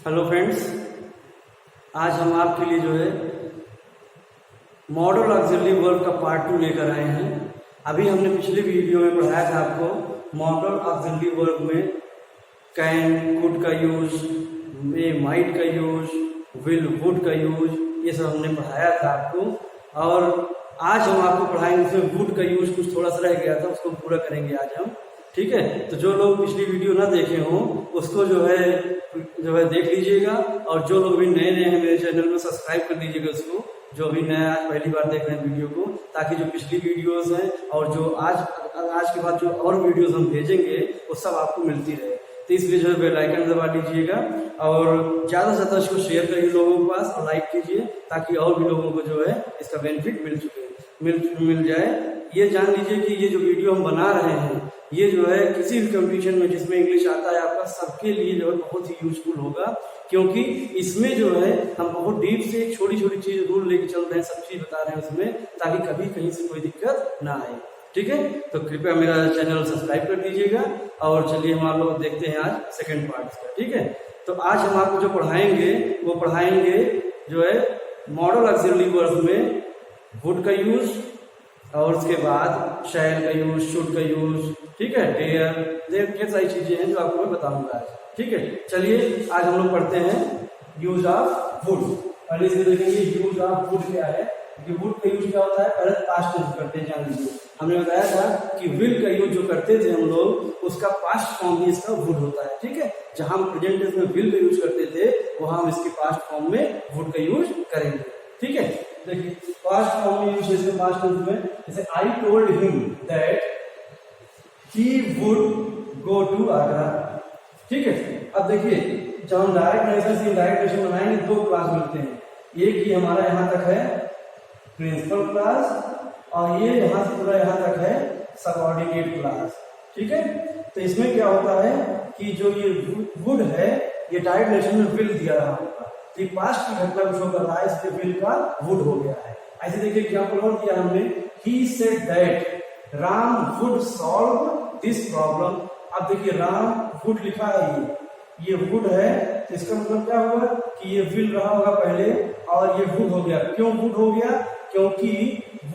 Hello friends, आज हम आपके लिए जो है मॉडल ऑक्सिलरी वर्ब का पार्ट 2 लेकर आए हैं। अभी हमने पिछले वीडियो में पढ़ाया था आपको मॉडल ऑक्सिलरी वर्ब में कैन, कुड का यूज, में माइट का यूज, विल, वुड का यूज, ये सब हमने पढ़ाया था आपको। और आज हम आपको पढ़ाएंगे उसमें वुड का यूज कुछ थोड़ा सा रह गया था, उसको पूरा करेंगे आज हम। ठीक है, तो जो लोग पिछली वीडियो ना देखे हों उसको जो है देख लीजिएगा, और जो लोग भी नए नए हैं मेरे चैनल में सब्सक्राइब कर दीजिएगा उसको, जो अभी नया आज पहली बार देख रहे हैं वीडियो को, ताकि जो पिछली वीडियोस हैं और जो आज के बाद जो और वीडियोस हम भेजेंगे वो सब आपको मिलती रहे। तो इसलिए जो है बेल आइकन दबा लीजिएगा और ज़्यादा से ज़्यादा इसको शेयर करिए लोगों के पास और लाइक कीजिए, ताकि और भी लोगों को जो है इसका बेनिफिट मिल जाए। ये जान लीजिए कि ये जो वीडियो हम बना रहे हैं ये जो है किसी भी कंपटीशन में जिसमें इंग्लिश आता है आपका, सबके लिए जो है बहुत ही यूजफुल होगा, क्योंकि इसमें जो है हम बहुत डीप से छोटी छोटी चीज रूल लेके चल रहे हैं, सब चीज बता रहे हैं उसमें, ताकि कभी कहीं से कोई दिक्कत ना आए। ठीक है, तो कृपया मेरा चैनल सब्सक्राइब कर दीजिएगा। और चलिए हम आप लोग देखते हैं आज सेकेंड पार्ट का। ठीक है, तो आज हम आपको जो पढ़ाएंगे वो पढ़ाएंगे जो है मॉडल ऑक्सिलरी वर्ब में वुड का यूज, और उसके बाद शैल का यूज, शुड का यूज, ठीक है, डेयर, ढेर सारी चीजें हैं जो आपको मैं बताऊंगा आज। ठीक है, चलिए आज हम लोग पढ़ते हैं यूज ऑफ वुड। पहले से देखेंगे यूज ऑफ वुड क्या है, कि वुड का यूज क्या होता है, पहले पास्ट टेंस करते हैं। जान लीजिए, हमने बताया था कि विल का यूज जो करते थे हम लोग, उसका पास्ट फॉर्म भी इसका वुड होता है। ठीक है, जहां हम प्रेजेंट टेंस में विल का यूज करते थे वहां हम इसके पास्ट फॉर्म में वुड का यूज करेंगे। ठीक है, देखिए पास्ट फॉर्म में यूज है पास्ट टेंस में, जैसे I told him that he would go to Agra. ठीक है, अब देखिए जब हम डायरेक्ट नेशन से इनडायरेक्ट नेशन बनाएंगे दो क्लास मिलते हैं, एक ही हमारा यहाँ तक है प्रिंसिपल क्लास, और ये यहाँ से पूरा यहाँ तक है सबऑर्डिनेट क्लास। ठीक है, तो इसमें क्या होता है कि जो ये वुड है ये डायरेक्ट नेशन में विल दिया रहा होगा, तो ये पास्ट की घटना को शो कर रहा है, इसके विल का वुड हो गया है। ऐसे देखिए एग्जाम्पल और दिया हमने, ही said that Ram would solve this problem. अब देखिए राम वुड लिखा है, ये वुड है, तो इसका मतलब क्या हुआ कि ये विल रहा होगा पहले और ये वुड हो गया। क्यों वुड हो गया? क्योंकि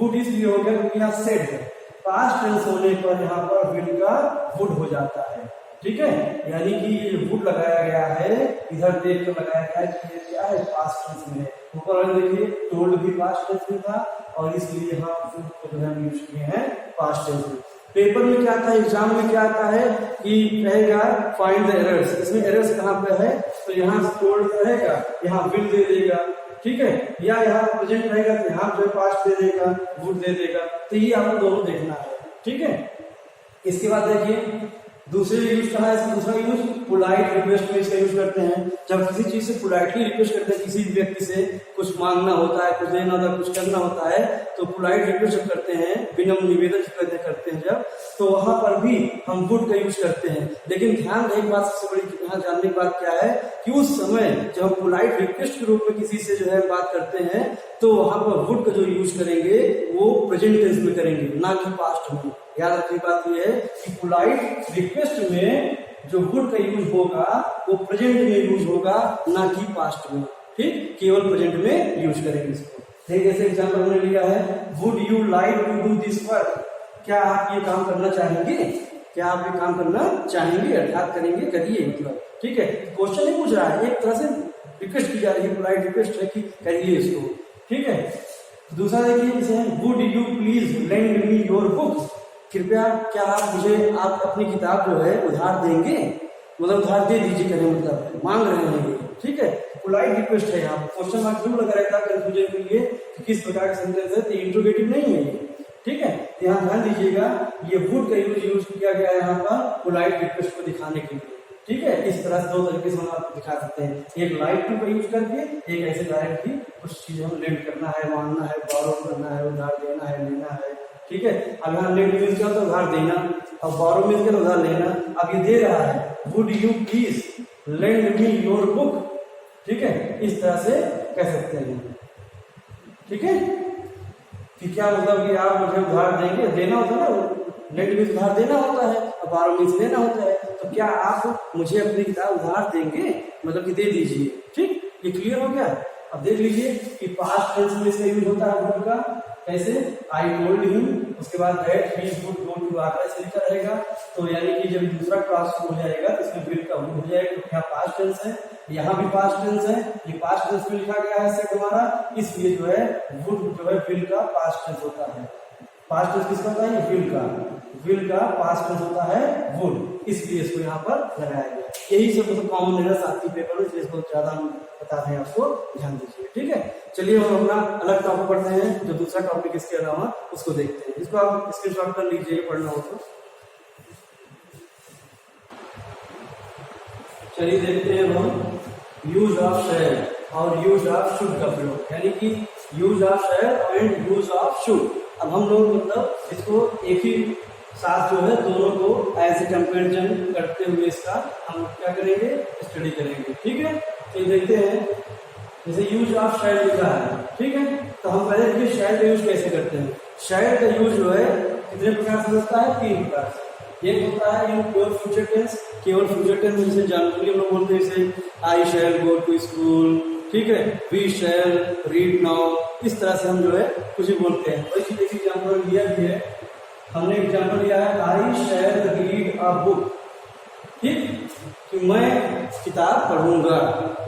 वुड इसलिए हो गया क्योंकि यहाँ सेड है, पास्ट टेंस होने पर यहाँ पर विल का वुड हो जाता है। ठीक है, यानी कि ये वुड लगाया गया है, इधर देख कर लगाया गया है कि ये क्या है, पास्ट टेंस में। ऊपर देखिए टोल्ड भी पास्ट टेंस में था, और इसलिए यहाँ वुड को जो हम यूज किए हैं पास्ट टेंस में। पेपर में क्या आता है, एग्जाम में क्या आता है कि कहेगा फाइंड द एरर्स, इसमें एरर्स कहाँ पे है, तो यहाँ टोल्ड रहेगा, यहाँ विल दे देगा। ठीक है, या यहाँ प्रेजेंट रहेगा तो यहाँ जो पास्ट दे देगा, वुड दे देगा। तो ये आपको दोनों देखना है। ठीक है, इसके बाद देखिए दूसरे यूज कहा है, दूसरा यूज पोलाइट रिक्वेस्ट में इसका यूज करते हैं। जब किसी चीज से पोलाइटली रिक्वेस्ट करते हैं, किसी व्यक्ति से कुछ मांगना होता है, कुछ देना होता है, कुछ करना होता है, तो पोलाइट रिक्वेस्ट जब करते हैं, विनम्र निवेदन करते हैं जब, तो वहां पर भी हम वुड का यूज करते हैं। लेकिन ध्यान रहे बात, सबसे बड़ी यहाँ जानने की बात क्या है कि उस समय जब हम पोलाइट रिक्वेस्ट के रूप में किसी से जो है बात करते हैं, तो वहां पर वुड का जो यूज करेंगे वो प्रेजेंट टेंस में करेंगे, ना कि पास्ट में। याद रखने की बात यह है कि पोलाइट रिक्वेस्ट में जो वुड का यूज होगा वो प्रेजेंट में यूज होगा, ना कि पास्ट में। ठीक, केवल प्रेजेंट में यूज करेंगे इसको। ठीक, जैसे एग्जाम्पल हमने लिया है, would you like to do this work, क्या आप ये काम करना चाहेंगे, क्या आप ये काम करना चाहेंगे, अर्थात करेंगे, करिए मतलब। ठीक है, क्वेश्चन नहीं पूछ रहा है, एक तरह से रिक्वेस्ट की जा रही है, पोलाइट रिक्वेस्ट है कि करिए इसको। ठीक है, दूसरा देखिए जैसे would you please lend me your books, कृपया क्या आप अपनी किताब जो है उधार देंगे, मतलब उधार दे दीजिए, करें मतलब मांग रहे हैं ये। ठीक है, पोलाइट रिक्वेस्ट है, यहाँ क्वेश्चन मार्क जरूर लगा रहता है कंफ्यूजन के लिए कि किस प्रकार का सेंटेंस है, तो इंट्रोगेटिव नहीं है ये। ठीक है, यहाँ ध्यान दीजिएगा, ये वुड का यूज किया गया है यहाँ पर पोलाइट रिक्वेस्ट को दिखाने के लिए। ठीक है, इस तरह से दो तरीके से हम आपको दिखा सकते हैं, एक लाइक टू का यूज करके, एक ऐसे डायरेक्टली कुछ चीजें हम लेंड करना है, मांगना है, बोरो करना है, उधार देना है, लेना है। ठीक है, अब यहाँ लेंड मीन्स क्या होता है, उधार देना, और बोरो मीन्स क्या, उधार लेना। अब ये दे रहा है, would you please lend me your book. ठीक है, इस तरह से कह सकते हैं। ठीक है, कि क्या मतलब कि आप मुझे उधार देंगे, देना होता है ना, नेट भी उधार देना होता है और बारह से लेना होता है। तो क्या आप मुझे अपनी किताब उधार देंगे, मतलब कि दे दीजिए। ठीक, ये क्लियर हो गया। अब देख लीजिए कि पास्ट टेंस में इसका यूज होता है वुड का। कैसे? आई टोल्ड हिम, उसके बाद that he would go to Agra से लिखा रहेगा। तो यानी कि जब दूसरा क्लास हो जाएगा तो इसमें विल का वुड हो जाएगा, तो यहाँ पास्ट टेंस है, यहाँ भी पास्ट टेंस है, ये पास्ट टेंस में लिखा गया है सेट हमारा, इसलिए जो है वुड जो है विल का पास्ट टेंस होता है। पास्ट टेंस किसका होता है? विल का। विल का पास्ट टेंस होता है वुड, इसलिए इसको यहाँ पर लगाया गया। यही सब मतलब कॉमन एरर्स आती है पेपर में, इसलिए इसको ज्यादा हम बता रहे हैं, आपको ध्यान दीजिए। ठीक है, चलिए हम अपना अलग टॉपिक पढ़ते हैं, जो दूसरा टॉपिक इसके अलावा उसको देखते हैं। इसको आप स्क्रीनशॉट कर लीजिए पढ़ना हो तो। चलिए देखते हैं हम यूज ऑफ शैल और यूज ऑफ शुड का प्रयोग, यानी कि use of shall and use of should. अब हम लोग मतलब इसको एक ही साथ जो है दोनों को एज ए कंपेरिजन करते हुए इसका हम क्या करेंगे? स्टडी करेंगे। ठीक है, तो देखते हैं जैसे यूज ऑफ शैल लिखा है। ठीक है, तो हम पहले देखिए शैल का यूज कैसे करते हैं। शैल का यूज जो है कितने प्रकार से होता है? 3 प्रकार से। एक होता है इन प्योर फ्यूचर टेंस, केवल फ्यूचर टेंस में जैसे जनरली हम लोग बोलते हैं जैसे आई शैल गो टू स्कूल, ठीक है, वी शैल रीड नाउ, इस तरह से हम जो है कुछ भी बोलते हैं। और इसी देखिए एग्जाम्पल लिया भी है, हमने एग्जाम्पल लिया है आई शैल रीड अ बुक। ठीक, कि मैं किताब पढ़ूंगा।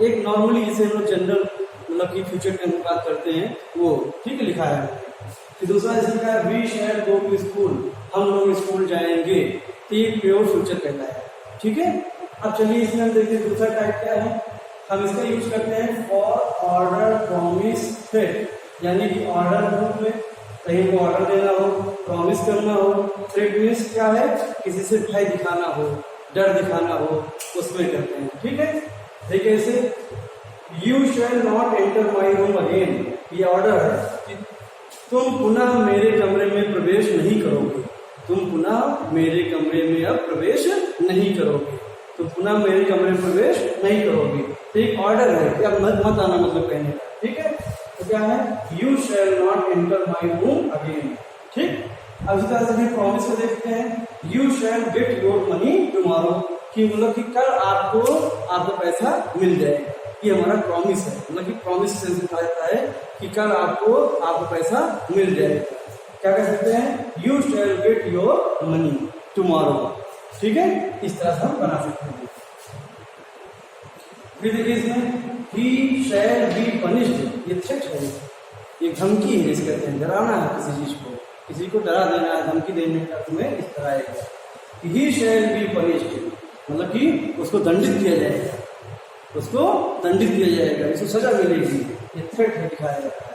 एक नॉर्मली जिसे हम लोग जनरल मतलब कि फ्यूचर टेंस की बात करते हैं वो, ठीक है, लिखा है। फिर दूसरा जैसे लिखा है we shall go to school, हम लोग स्कूल जाएंगे, तो ये प्योर फ्यूचर कहता है। ठीक है, अब चलिए इसमें हम देखते हैं दूसरा टाइप क्या है। हम इसका यूज करते हैं फॉर ऑर्डर प्रॉमिस थ्रेट, यानी कि ऑर्डर रूप में कहीं को ऑर्डर देना हो, प्रॉमिस करना हो। थ्रेट मीन्स क्या है? किसी से भय दिखाना हो, डर दिखाना हो, उसमें करते हैं। ठीक है, देखिए ऐसे you shall not enter my room again, ये ऑर्डर है कि तुम पुनः मेरे कमरे में प्रवेश नहीं करोगे। तुम पुनः मेरे कमरे में अब प्रवेश नहीं करोगे, तुम पुनः मेरे कमरे में प्रवेश नहीं करोगे। तो एक ऑर्डर है कि अब मत आना, मतलब कहने का। ठीक है, तो क्या है? You shall not enter my room again. ठीक, अब इस तरह से प्रॉमिस को देखते हैं, you shall get your money tomorrow, कि मतलब कि कल आपको पैसा मिल जाएगा। ये हमारा प्रॉमिस है, मतलब कि प्रॉमिस से लिखा जाता है कि कल आपको पैसा मिल जाएगा। क्या कह सकते हैं? You shall get your money tomorrow. ठीक है, इस तरह से हम बना सकते हैं। फिर देखिए इसमें ही शैल बी पनिश्ड, ये थ्रेट है, ये धमकी है, इसे कहते हैं डराना है किसी चीज को, किसी को डरा देना है, धमकी देने का तुम्हें इस तरह आएगा। ही शैल बी पनिश्ड, मतलब कि उसको दंडित किया जाएगा, उसको दंडित किया जाएगा, इसको सजा मिलेगी, ये थ्रेट है, दिखाया जाता है।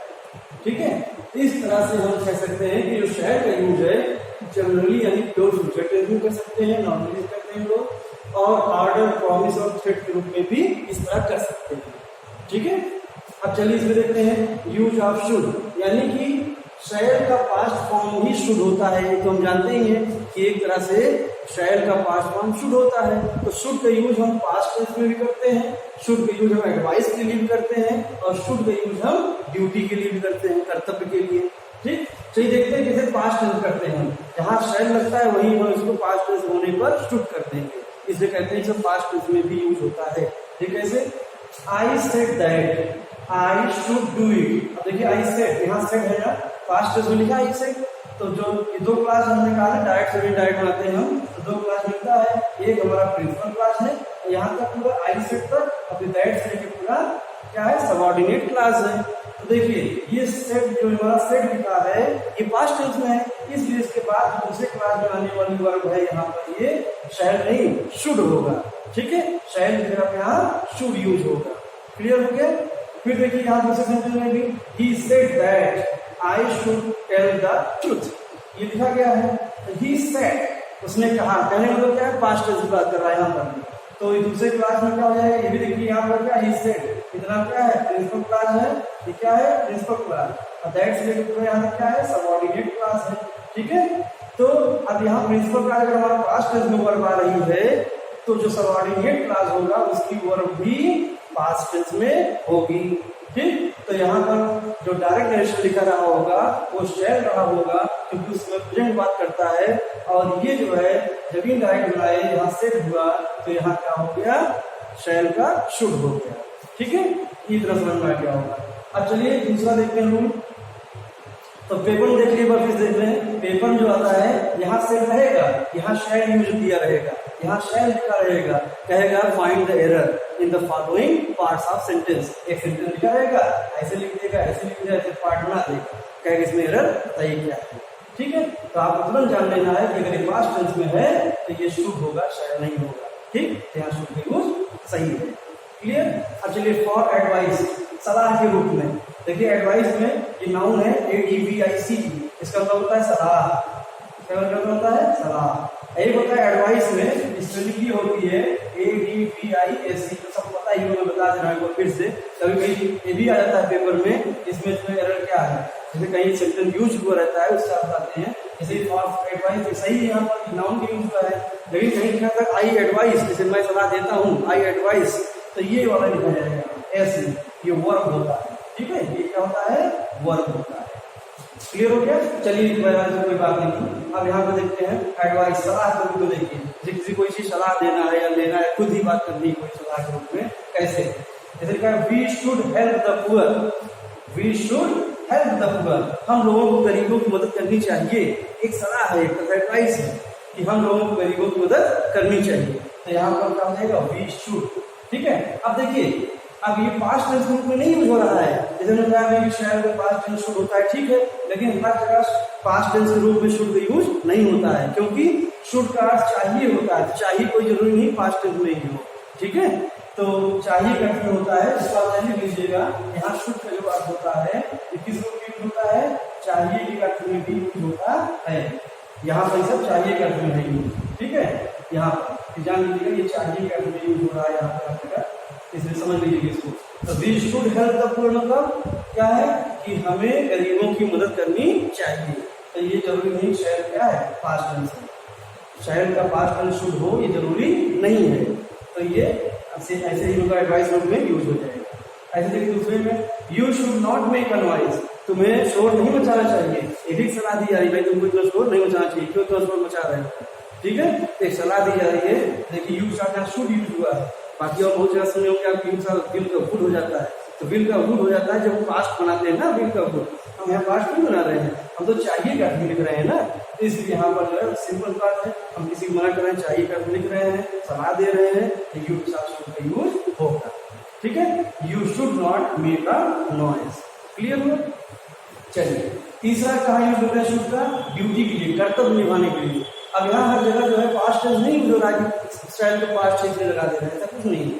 ठीक है, इस तरह से हम कह सकते हैं कि जो शैल का यूज है जनरली यानी प्योर फ्यूचर टेंस में कर सकते हैं, नॉर्मली करते हैं लोग, और ऑर्डर प्रॉमिस और थ्रेट के रूप में भी इस तरह कर सकते हैं। ठीक है, अब चलिए इसमें देखते हैं यूज ऑफ शुड, यानी कि शैल का पास्ट फॉर्म ही शुड होता है। तो हम जानते ही हैं कि एक तरह से शैल का पास्ट फॉर्म शुड होता है। तो शुड का यूज हम पास्ट टेंस में भी करते हैं, शुड का यूज हम एडवाइस के लिए भी करते हैं, और शुड का यूज हम ड्यूटी के लिए भी करते हैं, कर्तव्य के लिए। ठीक, चलिए देखते हैं कैसे पास्ट टेंस करते हैं हम। जहाँ शैल लगता है वहीं हम इसको पास्ट टेंस होने पर शुड कर देंगे, इसलिए कहते हैं कि पास्ट टेंस में भी यूज होता है। ठीक है, कैसे? I said that I should do it. अब देखिए आई सेड, यहाँ सेड है ना, पास्ट टेंस में लिखा आई सेड। तो जो ये 2 क्लास हमने कहा है डायरेक्ट से इनडायरेक्ट बनाते हैं हम, तो 2 क्लास मिलता है। एक हमारा प्रिंसिपल क्लास है, और यहाँ तक पूरा आई सेड तक, और दैट से पूरा क्या है? सबऑर्डिनेट क्लास है। तो देखिए ये सेट जो हमारा सेट लिखा है ये पास्ट टेंस में है, इसलिए इसके बाद दूसरे क्लास में आने वाली वर्ब है यहाँ पर ये शैल नहीं शुड होगा। ठीक है, शैल की जगह पे यहाँ शुड यूज होगा। क्लियर हो गया? फिर देखिए यहाँ दूसरे सेंटेंस में भी he said that I should tell the truth, ये लिखा गया है। ही सेड, उसने कहा, कहने मतलब क्या है? पास्ट टेंस की बात कर रहा है यहाँ पर। तो ये दूसरे क्लास में क्या हो जाएगा? ये भी देखिए यहाँ पर क्या ही सेड, इतना क्या है? प्रिंसिपल क्लास है, ये क्या है? प्रिंसिपल क्लास, और दैट से लेकर यहाँ तक क्या है? सबऑर्डिनेट क्लास है। ठीक है, तो अब यहाँ प्रिंसिपल क्लास अगर हमारा पास्ट टेंस में वर्ब आ रही है, तो जो सबऑर्डिनेट क्लास होगा उसकी वर्ब भी पास्ट टेंस में होगी। ठीक, तो यहाँ पर जो डायरेक्ट नेरेशन लिखा रहा होगा वो शैल रहा होगा, क्योंकि उसमें प्रेजेंट बात करता है। और ये जो है जब इनडायरेक्ट बनाए यहाँ सेट हुआ तो यहाँ क्या हो गया, शैल का शुड हो गया। ठीक है, इस तरह समझ में आ गया होगा। अब चलिए दूसरा देखते हैं रूल। तो पेपर देख लिए, फिर देख लें। पेपर जो आता है यहाँ से रहेगा, यहाँ शैल यूज किया रहेगा, यहाँ शैल लिखा रहेगा, कहेगा find the error in the following parts of sentence. एक सेंटेंस लिखा रहेगा, ऐसे लिख देगा, ऐसे लिख देगा, ऐसे पार्ट बना देगा, कहेगा इसमें एरर सही क्या है। ठीक है, तो आपको तुरंत जान लेना है कि अगर ये पास्ट टेंस में है तो ये शुड होगा, शैल नहीं होगा। ठीक, यहाँ शुड का यूज सही है। क्लियर। अब चलिए फॉर एडवाइस, सलाह के रूप में। देखिए एडवाइस में ये नाउन है ADVIC, इसका मतलब होता है सलाह। क्या मतलब होता है, सलाह। एक होता है एडवाइस में स्पेलिंग की होती है ADVISC, तो सब पता ही, मैं बता दे रहा हूँ फिर से। कभी कभी ये भी आ जाता है पेपर में, इसमें एरर क्या है, जैसे कहीं सेंटेंस यूज हुआ रहता है उससे आप बताते हैं। जैसे फॉर एडवाइस सही है, यहाँ पर नाउन के यूज हुआ है, लेकिन कहीं लिखा था आई एडवाइस, जैसे मैं सलाह देता हूँ आई एडवाइस, तो ये वाला लिखा जाएगा ऐसे, ये वर्ब होता है। ठीक है, ये क्या होता है, वर्ब होता है। क्लियर हो गया। चलिए कोई बात नहीं। अब यहाँ पे देखते हैं एडवाइस, सलाह के रूप में। देखिए जैसे किसी कोई चीज सलाह देना है या लेना है, खुद ही बात करनी है कोई सलाह के रूप में, कैसे, जैसे लिखा है we should help the poor, we should help the poor, हम लोगों को गरीबों की मदद करनी चाहिए। एक सलाह है, एक एडवाइस है कि हम लोगों को गरीबों की मदद करनी चाहिए। तो यहाँ पर क्या हो जाएगा, वी शुड। ठीक है, अब देखिए अब ये पास्ट टेंस के रूप में नहीं यूज हो रहा है, जैसे मैंने कहा कि शायद पास्ट टेंस शुड होता है, ठीक है, लेकिन हर जगह पास्ट टेंस के रूप में शुड का यूज नहीं होता है, क्योंकि शुड का अर्थ चाहिए होता है। चाहिए कोई जरूरी नहीं पास्ट टेंस में ही हो। ठीक है, तो चाहिए का अर्थ होता है, इसका आप ध्यान लीजिएगा। यहाँ शुड का जो अर्थ होता है ये किस रूप में होता है, चाहिए के अर्थ में भी यूज होता है। यहाँ पर सब चाहिए के अर्थ में है यूज। ठीक है, यहाँ पर जान लीजिएगा ये चाहिए के अर्थ में यूज हो रहा है यहाँ पर, इसलिए समझ लीजिए इसको। तो we should help the poor मतलब क्या है कि हमें गरीबों की मदद करनी चाहिए। तो ये जरूरी नहीं शायद क्या है, पास्ट टेंस है, शायद का पास्ट टेंस शुड हो ये जरूरी नहीं है। तो ये ऐसे ही उनका एडवाइस में यूज हो जाएगा। ऐसे देखिए दूसरे में, you should not make a noise, तुम्हें शोर नहीं मचाना चाहिए। एक सलाह दी जा रही है, भाई तुमको इतना शोर नहीं मचाना चाहिए, क्यों इतना शोर मचा रहे हो। ठीक है, एक सलाह दी जा रही है। देखिए यू शुड यूज हुआ है, बाकी और बहुत जगह सुने होंगे आप विल का वुड हो जाता है। तो विल का वुड हो जाता है जब पास्ट बनाते हैं ना, विल का वुड। हम यहाँ पास्ट नहीं बना रहे हैं, हम तो चाहिए का अर्थ लिख रहे हैं ना, इसलिए यहाँ पर जो है सिंपल बात है, हम किसी को मना कर रहे हैं, चाहिए का अर्थ लिख रहे हैं, सलाह दे रहे हैं, तो यू के साथ शुड का यूज होगा। ठीक है, you should not make a noise. Clear हुआ। चलिए तीसरा कहाँ यूज होता है शुड का, ड्यूटी के लिए, कर्तव्य निभाने के लिए। अब यहाँ हर जगह जो है पास्ट टेंस नहीं यूज हो रहा है, शायद को पास्ट टेंस में लगा दे रहे हैं, ऐसा कुछ नहीं है।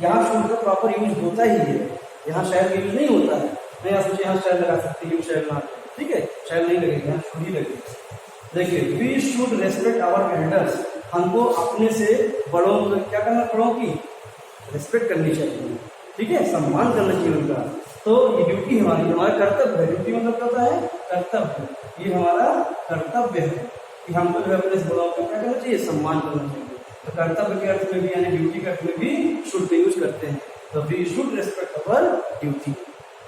यहाँ शुड का प्रॉपर यूज होता ही है, यहाँ शायद यूज नहीं होता है। मैं सोचे यहाँ शायद लगा सकते हैं, शायद ना, ठीक है, शायद नहीं लगेगा, यहाँ शुड ही लगेगा। देखिए we should respect our elders, हमको अपने से बड़ों को क्या करना, बड़ों की रेस्पेक्ट करनी चाहिए। ठीक है, सम्मान करना चाहिए उनका। तो ये ड्यूटी हमारी, हमारा कर्तव्य है। ड्यूटी मतलब क्या होता है, कर्तव्य, ये हमारा कर्तव्य है कि हमको जो है अपने बड़ों को क्या करना चाहिए, सम्मान करना चाहिए। तो कर्तव्य के अर्थ में भी यानी ड्यूटी के अर्थ में भी शुड का यूज करते हैं। तो we should respect our duty.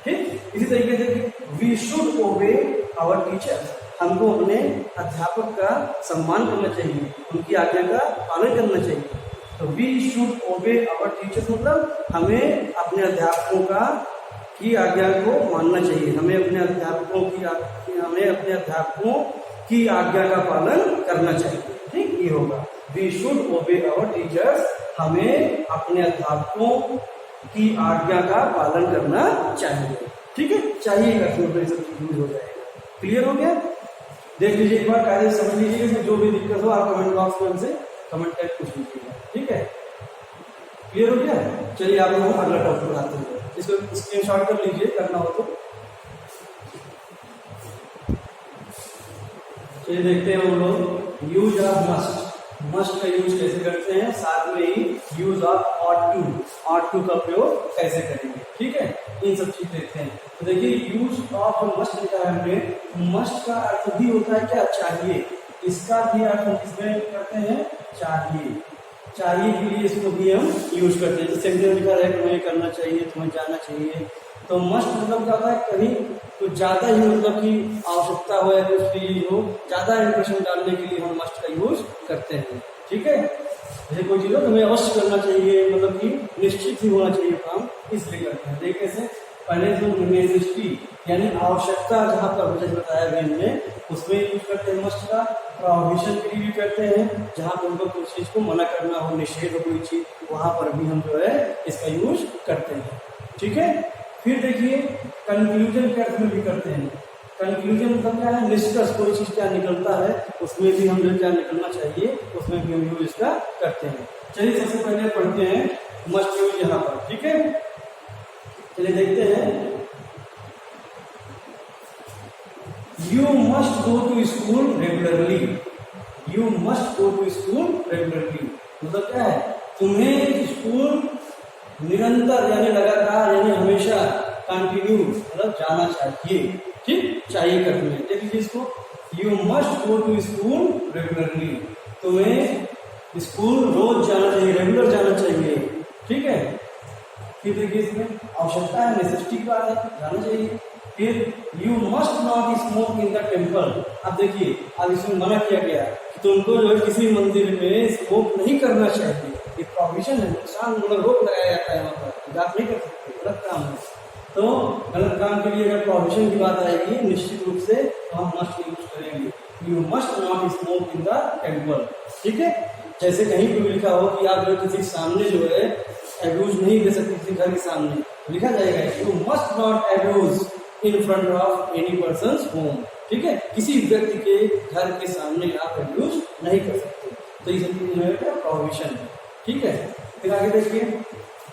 ठीक, इसी तरीके से we should obey our teachers, हमको अपने अध्यापक का सम्मान करना चाहिए, उनकी आज्ञा का पालन करना चाहिए। तो we should obey our teachers मतलब हमें अपने अध्यापकों की आज्ञा को मानना चाहिए, हमें अपने अध्यापकों की आज्ञा का पालन करना चाहिए। ठीक, ये होगा we should obey our teachers, हमें अपने अध्यापकों की आज्ञा का पालन करना चाहिए। ठीक है, चाहिए का सब यूज हो जाएगा। क्लियर हो गया। देख लीजिए एक बार, कायदे समझ लीजिए, जो भी दिक्कत हो आप कमेंट बॉक्स में हमसे कमेंट करके पूछ लीजिएगा। ठीक है, क्लियर हो गया। चलिए आप हम अगला टॉपिक बनाते हैं, इसको स्क्रीनशॉट कर लीजिए, करना हो तो। चलिए देखते हैं हम लोग यूज ऑफ मस्ट, मस्ट का यूज कैसे करते हैं, साथ में ही यूज ऑफ ऑट टू का प्रयोग कैसे करेंगे। ठीक है, इन सब चीज देखते हैं। तो देखिए यूज ऑफ मस्ट लिखा है हमने, मस्ट का अर्थ भी होता है क्या, चाहिए। इसका भी अर्थ हम किसमें करते हैं, चाहिए। चाहिए के लिए इसको भी हम यूज करते हैं। जैसे लिखा है तुम्हें करना चाहिए, तुम्हें जाना चाहिए, तो मस्ट मतलब क्या होता है, कहीं कुछ ज़्यादा ही मतलब कि आवश्यकता हो या कुछ चीज हो, ज़्यादा इंप्रेशन डालने के लिए हम मस्ट का यूज करते हैं। ठीक है, जैसे कोई चीज़ हो तो हमें अवश्य करना चाहिए, मतलब कि निश्चित ही होना चाहिए काम, इसलिए करते हैं। देखिए कैसे, पहले जो नेसेसिटी यानी आवश्यकता जहाँ पर मुझे बताया भी हमने, उसमें यूज करते हैं मस्ट का। प्रोहिबिशन के लिए भी करते हैं, जहाँ पर हमको कोई चीज़ को मना करना हो, निषेध हो कोई चीज़, वहाँ पर भी हम जो है इसका यूज करते हैं। ठीक है, फिर देखिए कंक्लूजन के अर्थ में भी करते हैं। कंक्लूजन मतलब क्या है, निष्कर्ष, कोई चीज क्या निकलता है उसमें भी हम जो क्या निकलना चाहिए उसमें भी हम यूज इसका करते हैं। चलिए सबसे पहले पढ़ते हैं मस्ट यूज यहाँ पर। ठीक है, चलिए देखते हैं। You must go to school regularly. You must go to school regularly मतलब क्या है, तुम्हें स्कूल निरंतर यानी लगातार यानी हमेशा कंटिन्यू मतलब जाना चाहिए। ठीक, चाहिए करते हैं। देखिए इसको, you must go to school regularly, तुम्हें स्कूल रोज जाना चाहिए, रेगुलर जाना चाहिए। ठीक है, फिर देखिए इसमें आवश्यकता है, नेसेसिटी की बात है, जाना चाहिए। फिर you must not smoke in the temple. अब देखिए, अब इसमें मना किया गया कि तुमको जो है किसी मंदिर में स्मोक नहीं करना चाहिए, ये प्रोविजन है, नुकसान मतलब रोक लगाया जाता है, वहाँ पर आप नहीं कर सकते, गलत काम है। तो गलत काम के लिए अगर प्रोविजन की बात आएगी निश्चित रूप से तो हम मस्ट यूज करेंगे, you must not smoke in the temple. ठीक है, जैसे कहीं पर लिखा हो कि आप जो किसी सामने जो है एब्यूज नहीं दे सकते, किसी घर के सामने लिखा जाएगा you must not abuse in front of any person home. ठीक है, किसी व्यक्ति के घर के सामने आप एब्यूज नहीं कर सकते, तो ये सब प्रोविजन है। ठीक है, फिर आगे देखिए,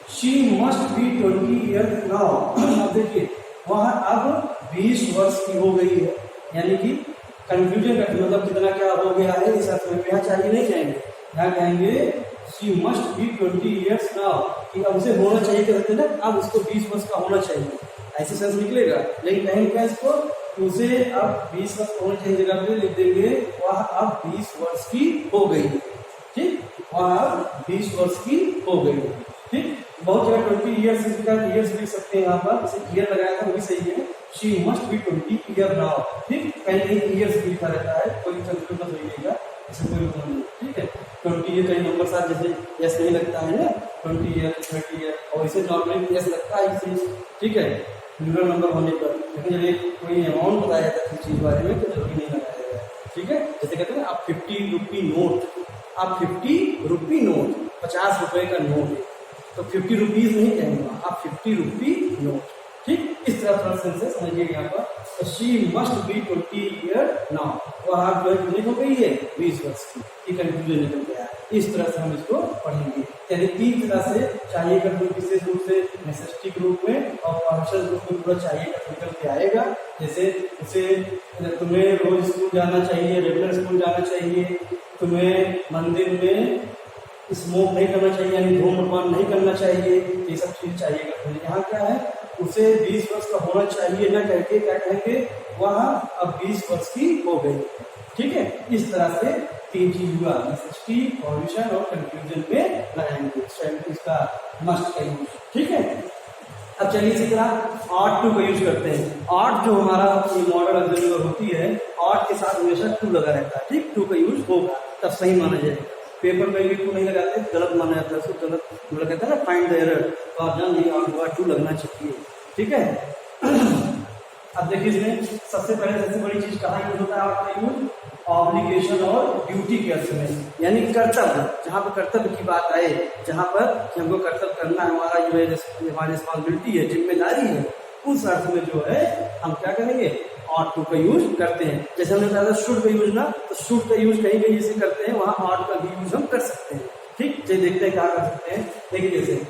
she must be 20 years now. अब देखिए वह अब 20 वर्ष की हो गई है, यानी कि कंफ्यूजन का मतलब कितना क्या हो गया है इस अर्थ में, यहाँ चाहिए नहीं जाएंगे, यहाँ कहेंगे she must be 20 years now कि अब उसे होना चाहिए, कहते हैं ना, अब उसको 20 वर्ष का होना चाहिए, ऐसे सेंस निकलेगा। लेकिन कहेंगे क्या इसको, उसे अब 20 वर्ष होना चाहिए जगह पे लिख देंगे वह अब 20 वर्ष की हो गई है। ठीक, वह अब 20 वर्ष की हो गई है। ठीक, बहुत जगह 20 ईयर्स ईयर्स लिख सकते हैं, यहाँ पर इसे ईयर लगाया था वो भी सही है। She must be 20 year now. ठीक, कहीं ईयर्स लिखा रहता है, कोई कंफ्यूजन मत होइएगा, ऐसे कोई मतलब नहीं। ठीक है, 20 ईयर कई नंबर साथ जैसे यस नहीं लगता है ना, 20 ईयर 30 ईयर और इसे नॉर्मली यस लगता है इसे। ठीक है, न्यूरल नंबर होने पर, लेकिन जब कोई अमाउंट बताया जाता है किसी चीज बारे में तो जरूरी नहीं लगाया जाएगा। ठीक है, जैसे कहते हैं आप 50 रुपी नोट, आप 50 रुपी नोट 50 रुपए का नोट है तो 50 रुपीज नहीं कहेंगे, आप 50 रुपी नोट। ठीक, इस तरह थोड़ा सेंस से समझिए यहाँ पर। She must be 20 year now, वह आप जो है कितनी हो गई है 20 वर्ष की, ये कंफ्यूजन निकल गया। इस तरह से हम इसको पढ़ेंगे, यानी 3 तरह से चाहिए का विशेष रूप से नेसेसिटी के रूप में और प्रोविजन रूप में पूरा चाहिए का निकल के आएगा। जैसे उसे तुम्हें रोज स्कूल जाना चाहिए, रेगुलर स्कूल जाना चाहिए, तुम्हें मंदिर में स्मोक नहीं करना चाहिए यानी धूम्रपान नहीं करना चाहिए, ये सब चीज चाहिए करते हैं। यहाँ क्या है, उसे 20 वर्ष का होना चाहिए न करके क्या कहेंगे, वह अब 20 वर्ष की हो गई। ठीक है, इस तरह से 3 चीज हुआ, नेसेसिटी, प्रोविजन और कंक्लूजन में लगाएंगे इसका मस्ट का यूज। ठीक है, अब चलिए इसी तरह ऑट टू का यूज करते हैं। ऑट जो हमारा मॉडल ऑक्सिलरी होती है, ऑट के साथ हमेशा टू लगा रहता है। ठीक, टू का यूज होगा तब सही माना जाएगा, पेपर में भी टू नहीं लगाते, गलत माना जाता है, उसको गलत मतलब कहते हैं ना फाइंड द एरर, तो आप जान लीजिए ऑट टू लगना चाहिए। ठीक है, अब देखिए इसमें सबसे बड़ी चीज कहाँ यूज होता है ऑट का यूज, ऑब्लिगेशन और ड्यूटी के अर्थ में, यानी कर्तव्य, जहाँ पर कर्तव्य की बात आए, जहाँ पर हमको कर्तव्य करना हमारा जो है हमारी रिस्पॉन्सिबिलिटी है, जिम्मेदारी है, उस अर्थ में जो है हम क्या करेंगे ऑट टू का यूज करते हैं। जैसे हमने कहा था शुड का यूज ना, तो शुड का यूज कहीं कहीं जैसे करते हैं वहां ऑट का भी यूज हम कर सकते हैं। ठीक, चलिए देखते हैं क्या कर सकते हैं। देखिए जैसे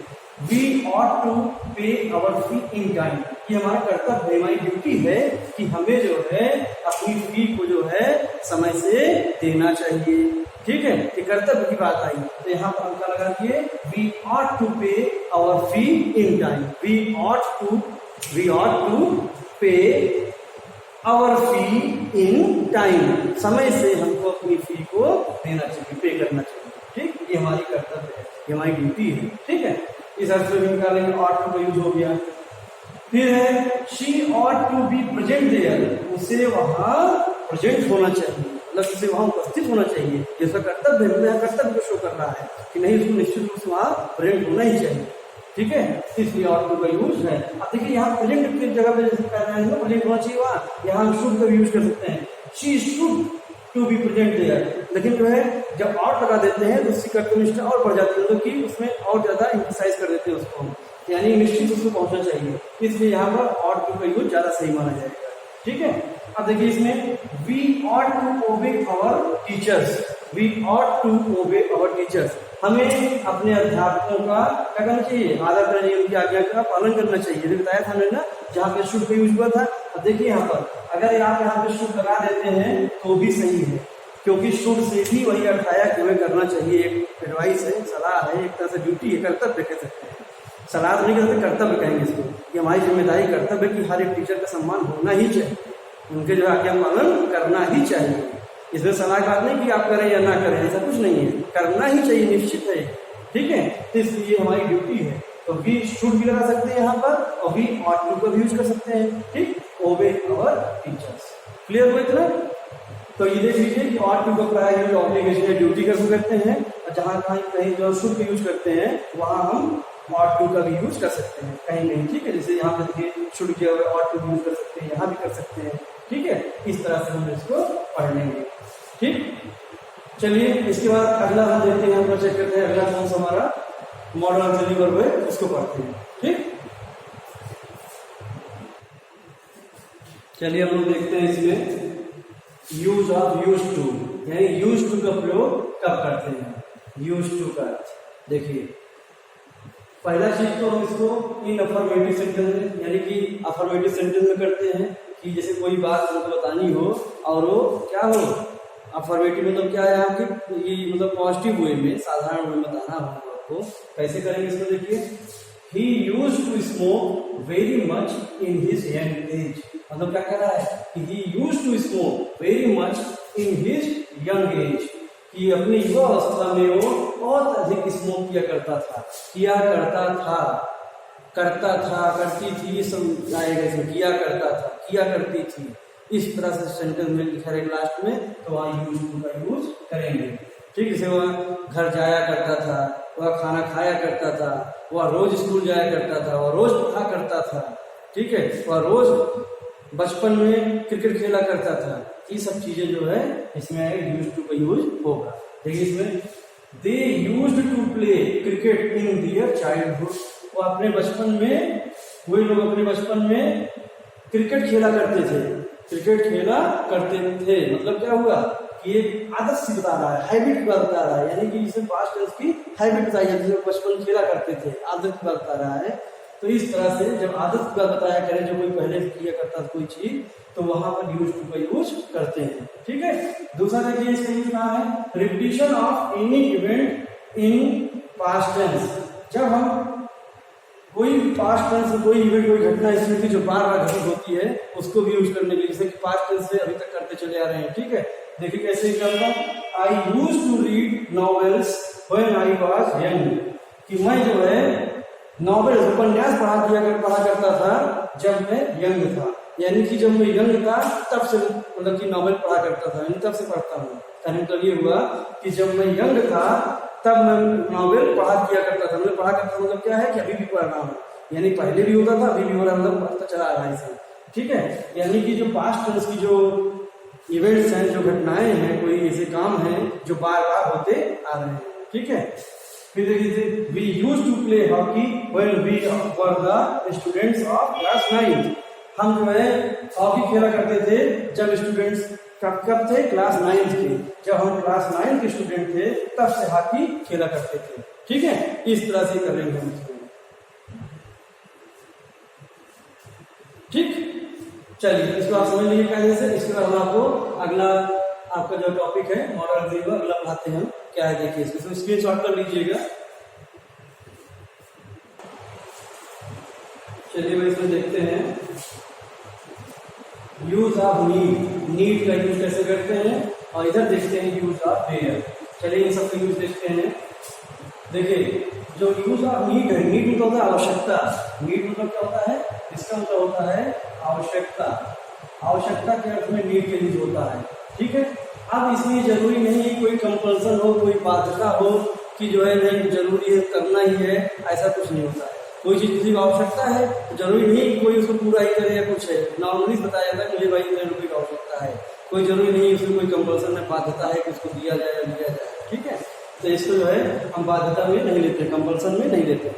we ought to pay our fee in time, ये हमारा कर्तव्य है, हमारी ड्यूटी है कि हमें जो है अपनी फी को जो है समय से देना चाहिए। ठीक है, ये कर्तव्य की बात आई, तो यहाँ पर हम क्या लगा दिए, we ought to pay our fee in time, we ought to pay our fee in time, समय से हमको अपनी फी को देना चाहिए, पे करना चाहिए। ठीक, ये हमारी कर्तव्य है, ये हमारी ड्यूटी है। ठीक है, इस अर्थ में निकालेंगे ऑट टू का यूज हो गया। फिर है she ought to be present there, उसे वहां प्रेजेंट होना चाहिए, मतलब उसे वहां उपस्थित होना चाहिए, ये उसका कर्तव्य है, मतलब कर्तव्य को शो कर रहा है कि नहीं उसको निश्चित रूप से वहां प्रेजेंट होना ही चाहिए। ठीक है, इसलिए ऑट टू का यूज है। अब देखिए यहाँ प्रेजेंट की जगह पे जैसे कर रहे हैं प्रेजेंट होना चाहिए वहां, यहाँ हम शुड का यूज कर सकते हैं, she should to be present there. लेकिन जो है जब ऑट लगा देते हैं तो उसकी कर्तव्यनिष्ठा और बढ़ जाती है, मतलब कि उसमें और ज्यादा एम्फसाइज कर देते हैं उसको, यानी निश्चित उसको पहुंचना चाहिए, इसलिए यहाँ पर ऑट टू का यूज ज्यादा सही माना जाएगा। ठीक है, अब देखिए इसमें we ought to obey our teachers, we ought to obey our teachers, हमें अपने अध्यापकों का क्या करना चाहिए, आदर करना चाहिए, उनकी आज्ञा का पालन करना चाहिए। ये बताया था मैंने ना, जहाँ पे शुड का यूज हुआ था। अब देखिए यहाँ पर अगर आप यहाँ पे शुड लगा देते हैं तो भी सही है, क्योंकि शुड से भी वही अर्थ आया कि हमें करना चाहिए, एक एडवाइस है, सलाह है, एक तरह से ड्यूटी है, कर्तव्य कह सकते हैं, सलाह नहीं कहते, कर्तव्य कहेंगे इसको, कि हमारी जिम्मेदारी कर्तव्य कि हर एक टीचर का सम्मान होना ही चाहिए, उनके जो आज्ञा पालन करना ही चाहिए। इसमें सलाह की बात नहीं कि आप करें या ना करें, ऐसा कुछ नहीं है, करना ही चाहिए, निश्चित है। ठीक है, तो इसलिए हमारी ड्यूटी है, तो वी शुड भी लगा सकते हैं यहाँ पर, और वी ऑट टू का यूज कर सकते हैं। ठीक, ओबे आवर टीचर्स, क्लियर हुआ इतना? तो ये देख लीजिए कि ऑट टू का प्राय यूज ऑब्लिगेशन या ड्यूटी कर सकते हैं, और जहां कहीं जो शुड का यूज करते हैं वहां हम ऑट टू का भी यूज कर सकते हैं कहीं नहीं। ठीक है, जैसे यहाँ पे देखिए शुड किया हुआ ऑट टू यूज कर सकते हैं, यहाँ भी कर सकते हैं। ठीक है, इस तरह से हम इसको पढ़ लेंगे। ठीक, चलिए इसके बाद अगला हम देखते हैं, हम चेक करते हैं अगला कौन सा हमारा मॉडल ऑक्सिलरी वर्ब है, उसको पढ़ते हैं। ठीक, चलिए हम लोग देखते हैं इसमें यूज ऑफ यूज टू, यानी यूज टू का प्रयोग कब करते हैं। यूज टू का देखिए, पहला चीज तो हम इसको इन अफर्मेटिव सेंटेंस में, यानी कि अफर्मेटिव सेंटेंस में करते हैं कि जैसे कोई बात हमको बतानी हो और वो क्या हो, अफर्मेटिव मतलब क्या है आपके, ये मतलब पॉजिटिव वे में, साधारण वे में बताना हो आपको। कैसे करेंगे इसको देखिए, he used to smoke very much in his young age, मतलब क्या कह रहा है कि he used to smoke very much in his young age, कि अपनी युवा अवस्था में वो बहुत अधिक स्मोक किया करता था, किया करता था, करता था, करती थी, ये सब आएगा इसमें, किया करता था, किया करती थी, इस तरह से सेंटेंस में लिखा रहेगा लास्ट में, तो वहाँ यूज टू का यूज करेंगे। ठीक, जैसे वह घर जाया करता था, वह खाना खाया करता था, वह रोज स्कूल जाया करता था, वह रोज पढ़ा करता था। ठीक है, वह रोज बचपन में क्रिकेट खेला करता था। ये सब चीजें जो है इसमें यूज टू का यूज होगा। देखिए इसमें they used to play cricket in their childhood, वो अपने बचपन में, वही लोग अपने बचपन में क्रिकेट खेला करते थे, क्रिकेट खेला करते थे, मतलब क्या हुआ कि ये आदत सी बता रहा है, हैबिट बता रहा है, यानी कि इसमें पास्ट टेंस की हैबिट बताई जाती है, बचपन खेला करते थे, आदत की बात बता रहा है। तो इस तरह से जब आदत की बात बताया करें, जो कोई पहले किया करता था कोई चीज, तो वहां पर यूज टू का यूज करते हैं। ठीक है, दूसरा देखिए इसका यूज कहाँ है, repetition of any event in past tense, जब हम कोई पास्ट टेंस में कोई इवेंट, कोई घटना स्थिति जो बार बार घटित होती है, उसको भी यूज करने के लिए, जैसे कि पास्ट टेंस से अभी तक करते चले आ रहे हैं। ठीक है, देखिए कैसे करता हूँ, I used to read novels when I was young, कि मैं जो है नॉवेल उपन्यास पढ़ा करता था जब मैं यंग था, यानी कि जब मैं यंग था तब से, मतलब कि नॉवेल पढ़ा करता था, यानी तब से पढ़ता हूँ। कहने मतलब ये हुआ कि जब मैं यंग था तब मैं नॉवेल पढ़ा किया करता था, मतलब पढ़ा करता मतलब क्या है कि अभी भी पढ़ रहा हूँ, यानी पहले भी होता था, अभी भी हो रहा, मतलब पढ़ता चला आ रहा है इसे। ठीक है, यानी कि जो पास्ट टेंस की जो इवेंट्स हैं, जो घटनाएं हैं, कोई ऐसे काम हैं जो बार बार होते आ रहे हैं। ठीक है, फिर देखिए we use to play hockey when we were the students of class 9, हम जो है हॉकी खेला करते थे जब स्टूडेंट्स कब थे, क्लास 9 के, जब हम क्लास 9 के स्टूडेंट थे तब से हॉकी खेला करते थे। ठीक है, इस तरह से करेंगे हम। ठीक, चलिए इसको आप समझ लीजिए पहले से। इसके बाद हम आपको अगला आपका जो टॉपिक है मॉडल थ्री का अगला पढ़ाते हैं क्या है, देखिए इसको स्क्रीनशॉट कर लीजिएगा। चलिए भाई इसमें देखते हैं यूज ऑफ नीड, नीड का यूज कैसे करते हैं, और इधर देखते हैं यूज ऑफ वेयर। चलिए इन सबका यूज देखते हैं। देखिए जो यूज ऑफ नीड है, नीड मतलब होता है आवश्यकता, नीड मतलब क्या होता है, इसका मतलब होता है आवश्यकता, आवश्यकता के अर्थ में नीड के यूज होता है, ठीक है। अब इसमें जरूरी नहीं कोई कंपल्सन हो, कोई बाध्यता हो कि जो है नहीं जरूरी है करना ही है, ऐसा कुछ नहीं होता है। कोई चीज किसी को आवश्यकता है तो जरूरी नहीं कि कोई उसको पूरा ही करे या कुछ है, नॉर्मली बताया जाता है मुझे भाई इतने रुपये की आवश्यकता है, कोई जरूरी नहीं उसमें कोई कंपल्सन में बाध्यता है कि उसको दिया जाए या लिया जाए, ठीक है। तो इसको जो है हम बाध्यता में नहीं लेते, कंपल्सन में नहीं लेते,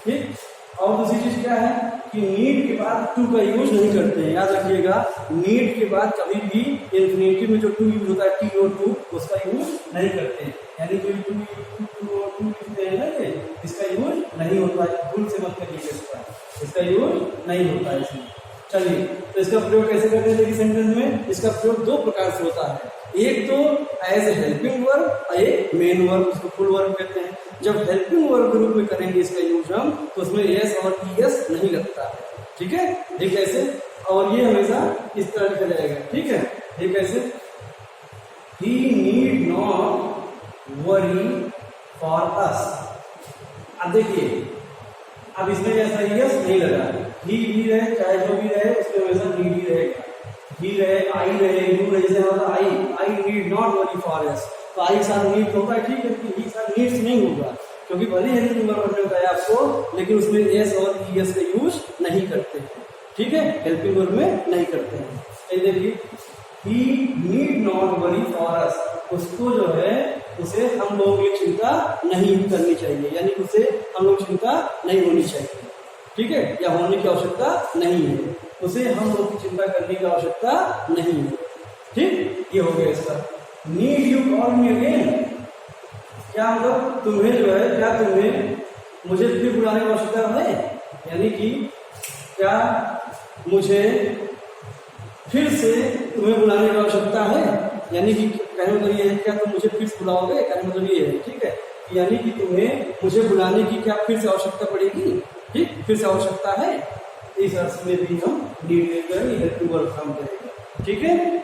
ठीक। और दूसरी चीज क्या है कि नीड के बाद टू का यूज नहीं करते हैं, याद रखिएगा नीड के बाद कभी भी इंफिनिटिव में जो टू यूज होता है टी और टू उसका यूज नहीं करते हैं, यानी जो टू लिखते हैं ना ये इसका यूज नहीं होता है, भूल से मत करिएगा, इसका यूज नहीं होता है इसमें। चलिए तो इसका प्रयोग कैसे करते हैं देखिए सेंटेंस में, इसका प्रयोग दो प्रकार से होता है, एक तो एज ए हेल्पिंग वर्ब और एक मेन वर्ब, उसको फुल वर्ब कहते हैं। जब हेल्पिंग वर्ब के रूप में करेंगे इसका यूज हम तो उसमें एस और ईएस नहीं लगता है, ठीक है। ठीक कैसे, और ये हमेशा इस तरह लिखा जाएगा, ठीक है। ये कैसे, he need not worry for us. अब देखिए अब इसमें ऐसा ईएस नहीं लगा, ही भी रहे चाहे जो भी रहे उसमें हमेशा नीड ही रहेगा, ही रहे आई रहे यू रहे, जैसे होता I need not worry for अस, तो आई साथ नीड होता है, ठीक है, ही साथ नीड्स नहीं होगा क्योंकि भले ही हेल्पिंग वर्ब ने बताया आपको, लेकिन उसमें एस और ईएस का यूज नहीं करते हैं, ठीक है, हेल्पिंग वर्ब में नहीं करते हैं। ये देखिए he need not worry for us, उसको जो है उसे हम लोगों की चिंता नहीं करनी चाहिए, यानी उसे हम लोग चिंता नहीं होनी चाहिए, ठीक है, या होने की आवश्यकता नहीं है, उसे हम लोग की चिंता करने की आवश्यकता नहीं है, ठीक। ये हो गया इसका। Need you call me again, क्या मतलब तुम्हें जो है, क्या तुम्हें मुझे फिर बुलाने की आवश्यकता है, यानी कि क्या मुझे फिर से तुम्हें बुलाने की आवश्यकता है, यानी कि कहने मतलब ये है क्या तुम मुझे फिर से बुलाओगे, कहने मतलब ये है, ठीक है, यानी कि तुम्हें मुझे बुलाने की क्या फिर से आवश्यकता पड़ेगी, ठीक, फिर से आवश्यकता है, इस अर्थ में भी हम नीड लेकर हेल्पिंग वर्ब काम करेगा, ठीक है।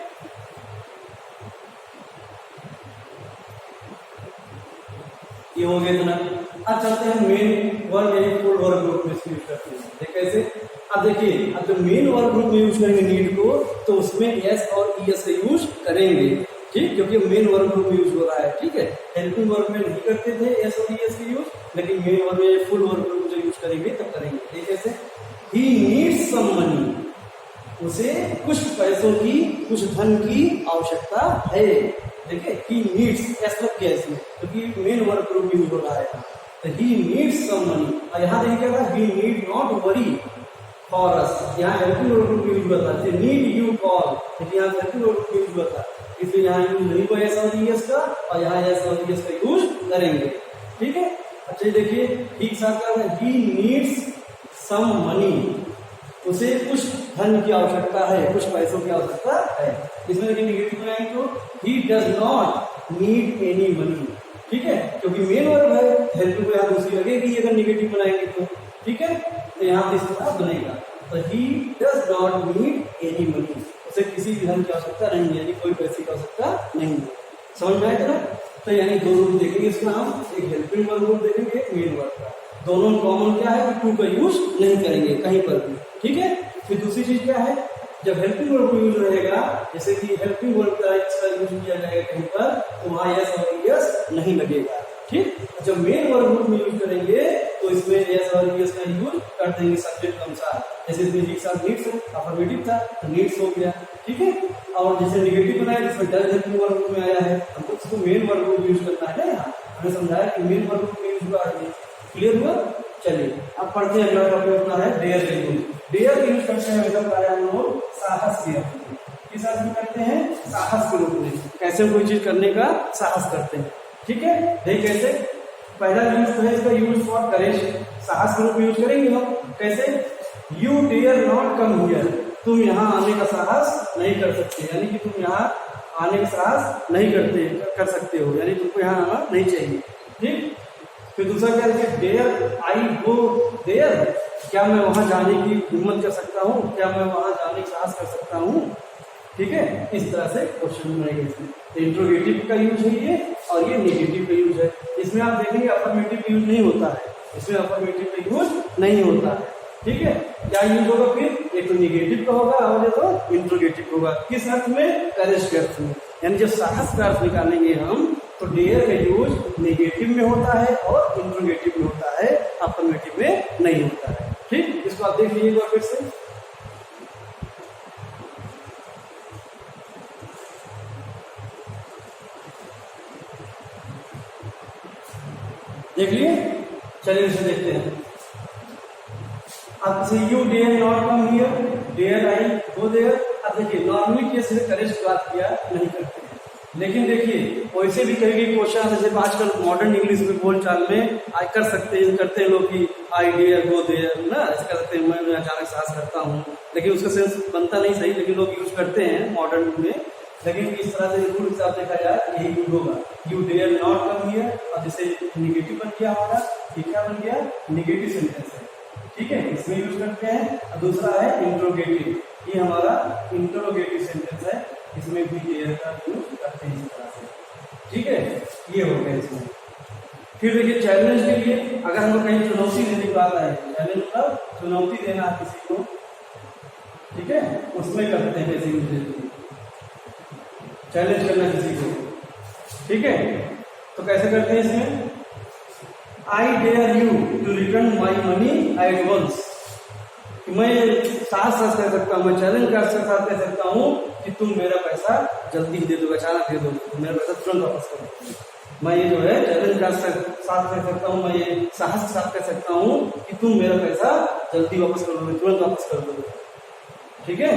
ये हो गया ना। अब चलते हैं मेन वर्ब यानी फुल वर्ब ग्रुप में इसको यूज करते हैं, ठीक कैसे। अब देखिए अब जब मेन वर्ब ग्रुप में यूज करेंगे नीड को तो उसमें एस और ईएस का यूज करेंगे, ठीक, क्योंकि मेन वर्ब ग्रुप में यूज हो रहा है, ठीक है। हेल्पिंग वर्ब में नहीं करते थे एस और ईएस का यूज, लेकिन मेन वर्ब में फुल वर्ब ग्रुप जो यूज करेंगे तब करेंगे, ठीक कैसे। ही नीड्स सम मनी, उसे कुछ पैसों की कुछ धन की आवश्यकता है, देखिए ही नीड्स एस लग गया इसमें क्योंकि मेन वर्ब ग्रुप में यूज हो रहा है, तो ही नीड्स सम मनी। और यहाँ देखिए क्या था, he need not worry for us, यहाँ हेल्पिंग वर्ब ग्रुप में यूज हुआ था, नीड यू कॉल, लेकिन यहाँ हेल्पिंग वर्ब ग्रुप में यूज हुआ था, इसलिए यहाँ यूज नहीं हुआ एस और ईएस का, और यहाँ एस और ईएस का यूज करेंगे, ठीक है। अच्छा देखिए ठीक साथ क्या है, ही नीड्स सम मनी, उसे कुछ धन की आवश्यकता है, कुछ पैसों की आवश्यकता है। इसमें लेकिन निगेटिव बनाएंगे तो he does not need any money, ठीक है, क्योंकि मेन वर्ब है, हेल्पिंग को यहाँ दूसरी लगेगी अगर निगेटिव बनाएंगे तो, ठीक है, तो यहाँ इस तरह बनेगा, तो he does not need any money, उसे किसी भी धन की आवश्यकता नहीं है, यानी कोई पैसे की आवश्यकता नहीं है, समझ में आया ना। तो यानी दो रूप देखेंगे इसका हम, एक हेल्पिंग वर्ब रूप देखेंगे, एक मेन वर्ब का, दोनों कॉमन क्या है कि टू का यूज नहीं करेंगे कहीं पर भी, ठीक है। फिर दूसरी चीज क्या है, जब हेल्पिंग वर्ब यूज रहेगा, जैसे कि हेल्पिंग वर्ब का इसका यूज किया जाएगा कहीं पर, तो वहां यस और यस नहीं लगेगा, ठीक। जब मेन वर्ब में यूज करेंगे तो इसमें यस और यस का यूज कर देंगे सब्जेक्ट के अनुसार, जैसे इसमें एक साथ नीड्स अफर्मेटिव था तो नीड्स हो गया, ठीक है। और जैसे निगेटिव बनाया जिसमें डज हेल्पिंग वर्ब में आया है, हमको उसको मेन वर्ब यूज करना है, यहाँ हमने समझाया कि मेन वर्ब में यूज हुआ, क्लियर हुआ। चलिए अब पढ़ते हैं, अगला टॉपिक अपना है डेयर का यूज। डेयर का यूज करते हैं मतलब कार्य हम लोग साहस के रूप में, किस अर्थ में करते हैं, साहस के रूप में, कैसे कोई चीज करने का साहस करते हैं, ठीक है। देखिए कैसे, पहला यूज तो है इसका यूज फॉर करेज, साहस के रूप में यूज करेंगे हम, कैसे, you dare not come here, तुम यहाँ आने का साहस नहीं कर सकते, यानी कि तुम यहाँ आने का साहस नहीं कर सकते हो, यानी तुमको यहाँ आना नहीं चाहिए, ठीक। फिर दूसरा क्या है, डेयर आई गो देयर, क्या मैं वहां जाने की हिम्मत कर सकता हूँ, क्या मैं वहां जाने की साहस कर सकता हूँ, ठीक है। इस तरह से क्वेश्चन बनाएंगे इसमें, इंट्रोगेटिव का यूज है ये और ये नेगेटिव का यूज है। इस इसमें आप देखेंगे अफर्मेटिव यूज नहीं होता है, इसमें अफर्मेटिव यूज नहीं होता है। ठीक है, क्या यूज होगा फिर? एक तो निगेटिव का होगा और एक तो इंट्रोगेटिव होगा। किस अर्थ में? करेज के अर्थ में। यानी जब साहस का अर्थ निकालेंगे हम तो डेयर का यूज निगेटिव में होता है और इंट्रोगेटिव में होता है, अफर्मेटिव में नहीं होता है। ठीक, इसको आप देख लीजिएगा फिर से। देख लिए, चलिए इसे देखते हैं। अब से you dare not come here, dare I go there. अब देखिए नॉर्मली केस में करेज की बात किया नहीं करते हैं, लेकिन देखिए वैसे भी कई क्वेश्चन जैसे आजकल मॉडर्न इंग्लिश में बोलचाल में आई कर सकते हैं, करते हैं लोग कि आई डेयर गो देयर ना, ऐसे कर सकते हैं, मैं अचानक साहस करता हूँ, लेकिन उसका सेंस बनता नहीं सही, लेकिन लोग यूज करते हैं मॉडर्न में। लेकिन इस तरह से रूल हिसाब देखा जाए यही यूज होगा, you dare not come here. अब जैसे निगेटिव बन गया हमारा, ये क्या बन गया? निगेटिव सेंटेंस है। ठीक है, इसमें यूज करते हैं। और दूसरा है इंट्रोगेटिव, ये हमारा इंट्रोगेटिव सेंटेंस है, इसमें भी डेयर का यूज करते हैं इस तरह से। ठीक है, ये हो गया इसमें। फिर देखिए चैलेंज के लिए अगर हमको कहीं चुनौती देने की बात आए, चैलेंज मतलब चुनौती देना किसी को, ठीक है, उसमें करते हैं कैसे यूज, चैलेंज करना किसी को। ठीक है, तो कैसे करते हैं इसमें? I dare you to return my money at once. मैं साथ कह सकता हूँ, मैं चैलेंज कर साथ कह सकता हूँ कि तुम मेरा पैसा जल्दी ही दे दो, अचानक दे दो, मेरा पैसा तुरंत वापस कर दो। मैं ये जो है चैलेंज का साथ कह सकता हूँ, मैं ये साहस के साथ कह सकता हूँ कि तुम मेरा पैसा जल्दी वापस कर दो, तुरंत वापस कर दो। ठीक है,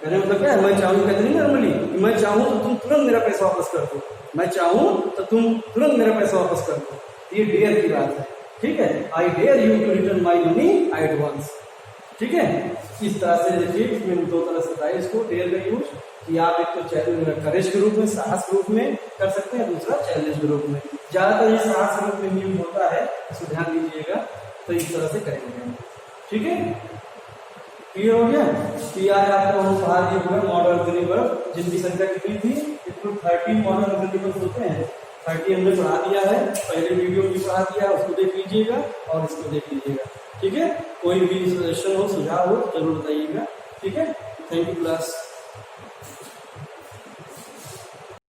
कहने मतलब क्या है? मैं चाहूँ, कहते नहीं नॉर्मली, मैं चाहूँ तो तुम तुरंत मेरा पैसा वापस कर दो, मैं चाहूँ तो तुम तुरंत मेरा पैसा वापस कर दो, ये डेयर की बात है। ठीक है, I dare you to return my money at once. ठीक है, इस तरह से देखिए इसमें दो तरह से होता है इसको डेयर का यूज, कि आप एक तो चैलेंज करेज के रूप में, साहस के रूप में कर सकते हैं, दूसरा चैलेंज के रूप में। ज्यादातर ये साहस के रूप में यूज होता है, इसको ध्यान दीजिएगा, तो इस तरह से करेंगे। ठीक है, क्लियर हो गया? कि आज आपको हम पढ़ा दिए हुए मॉडल ऑक्सिलरी जिनकी संख्या कितनी थी? इसको 30 मॉडल ऑक्सिलरी होते हैं, 30 हमने पढ़ा दिया है, पहले वीडियो भी पढ़ा दिया, उसको देख लीजिएगा और इसको देख लीजिएगा। ठीक है, कोई भी सजेशन हो, सुझाव हो जरूर बताइएगा। ठीक है, थैंक यू क्लास।